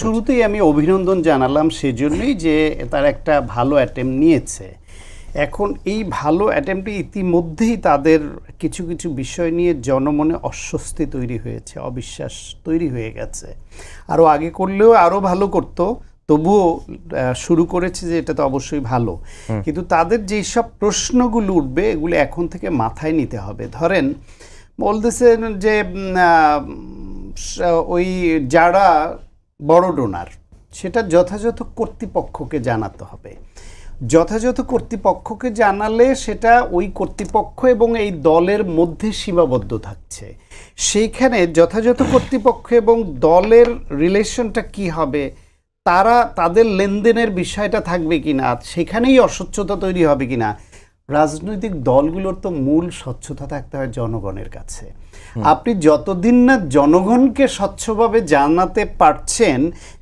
শুরুতেই আমি অভিনন্দন জানালাম সেজন্যই যে তার একটা ভালো অ্যাটেম্প নিয়েছে। এখন এই ভালো অ্যাটেম্পটি ইতিমধ্যেই তাদের কিছু কিছু বিষয় নিয়ে জনমনে অস্বস্তি তৈরি হয়েছে, অবিশ্বাস তৈরি হয়ে গেছে। আরও আগে করলেও আরও ভালো করতো, তবুও শুরু করেছে যে এটা তো অবশ্যই ভালো। কিন্তু তাদের যেই সব প্রশ্নগুলো উঠবে এগুলো এখন থেকে মাথায় নিতে হবে। ধরেন বলতেছেন যে ওই যারা বড় ডোনার সেটা যথাযথ কর্তৃপক্ষকে জানাতে হবে। যথাযথ কর্তৃপক্ষকে জানালে সেটা ওই কর্তৃপক্ষ এবং এই দলের মধ্যে সীমাবদ্ধ থাকছে। সেইখানে যথাযথ কর্তৃপক্ষ এবং দলের রিলেশনটা কি হবে, তাদের লেনদেনের বিষয়টা থাকবে কিনা, সেখানেই অস্বচ্ছতা তৈরি হবে কিনা। রাজনৈতিক দলগুলোর তো মূল স্বচ্ছতা থাকতে হয় জনগণের কাছে। আপনি যতদিন না জনগণকে স্বচ্ছভাবে জানাতে পারছেন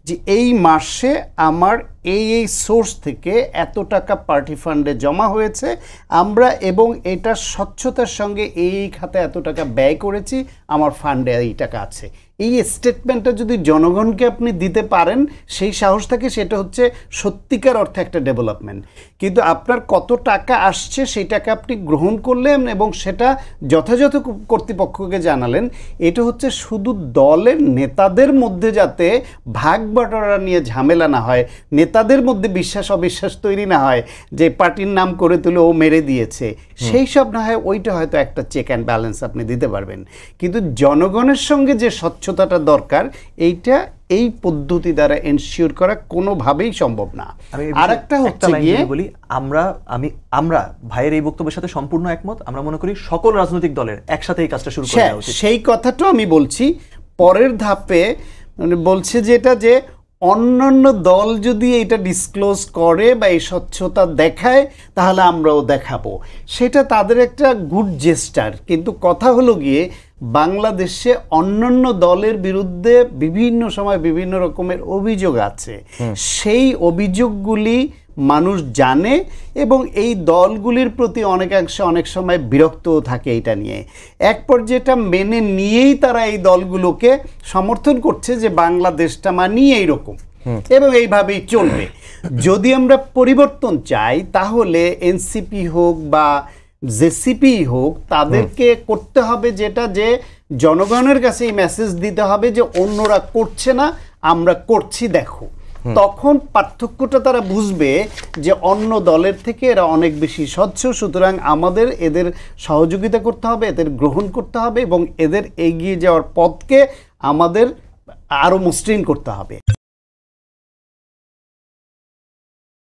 যে এই মাসে আমার এই সোর্স থেকে এত টাকা পার্টি ফান্ডে জমা হয়েছে আমরা, এবং এটা স্বচ্ছতার সঙ্গে এই খাতে এত টাকা ব্যয় করেছি, আমার ফান্ডে এই টাকা আছে, এই স্টেটমেন্টটা যদি জনগণকে আপনি দিতে পারেন, সেই সাহস থাকে, সেটা হচ্ছে সত্যিকার অর্থে একটা ডেভেলপমেন্ট। কিন্তু আপনার কত টাকা আসছে সেই টাকা আপনি গ্রহণ করলেন এবং সেটা যথাযথ কর্তৃপক্ষকে জানালেন, এটা হচ্ছে শুধু দলের নেতাদের মধ্যে যাতে ভাগ বাটোয়ারা নিয়ে ঝামেলা না হয়, নেতাদের মধ্যে বিশ্বাস অবিশ্বাস তৈরি না হয় যে পার্টির নাম করে তুলে ও মেরে দিয়েছে, সেই সব না হয়, ওইটা হয়তো একটা চেক অ্যান্ড ব্যালেন্স আপনি দিতে পারবেন। কিন্তু জনগণের সঙ্গে যে স্বচ্ছতাটা দরকার, এইটা এই পদ্ধতি দ্বারা এনশিওর করা কোনোভাবেই সম্ভব না। আর একটা হচ্ছে গিয়ে বলি, আমরা ভাইয়ের এই বক্তব্যের সাথে সম্পূর্ণ একমত। আমরা মনে করি সকল রাজনৈতিক দলের একসাথে এই কাজটা শুরু করা উচিত। সেই কথাটাও আমি বলছি। পরের ধাপে বলছে যেটা যে অন্যান্য দল যদি এটা ডিসক্লোজ করে বা এই স্বচ্ছতা দেখায় তাহলে আমরাও দেখাবো, সেটা তাদের একটা গুড জেস্টার। কিন্তু কথা হলো গিয়ে বাংলাদেশে অন্যান্য দলের বিরুদ্ধে বিভিন্ন সময় বিভিন্ন রকমের অভিযোগ আছে। সেই অভিযোগগুলি মানুষ জানে এবং এই দলগুলির প্রতি অনেকাংশে অনেক সময় বিরক্তও থাকে এটা নিয়ে। এক পর্যায়ে এটা মেনে নিয়েই তারা এই দলগুলোকে সমর্থন করছে যে বাংলাদেশটা মানিয়ে এইরকম এবং এইভাবেই চলবে। যদি আমরা পরিবর্তন চাই তাহলে এনসিপি হোক বা জেসিপি হোক, তাদেরকে করতে হবে যেটা, যে জনগণের কাছে এই মেসেজ দিতে হবে যে অন্যরা করছে না, আমরা করছি, দেখো। তখন পার্থক্যটা তারা বুঝবে যে অন্য দলের থেকে এরা অনেক বেশি স্বচ্ছ, সুতরাং আমাদের এদের সহযোগিতা করতে হবে, এদের গ্রহণ করতে হবে এবং এদের এগিয়ে যাওয়ার পথকে আমাদের আরও মসৃণ করতে হবে।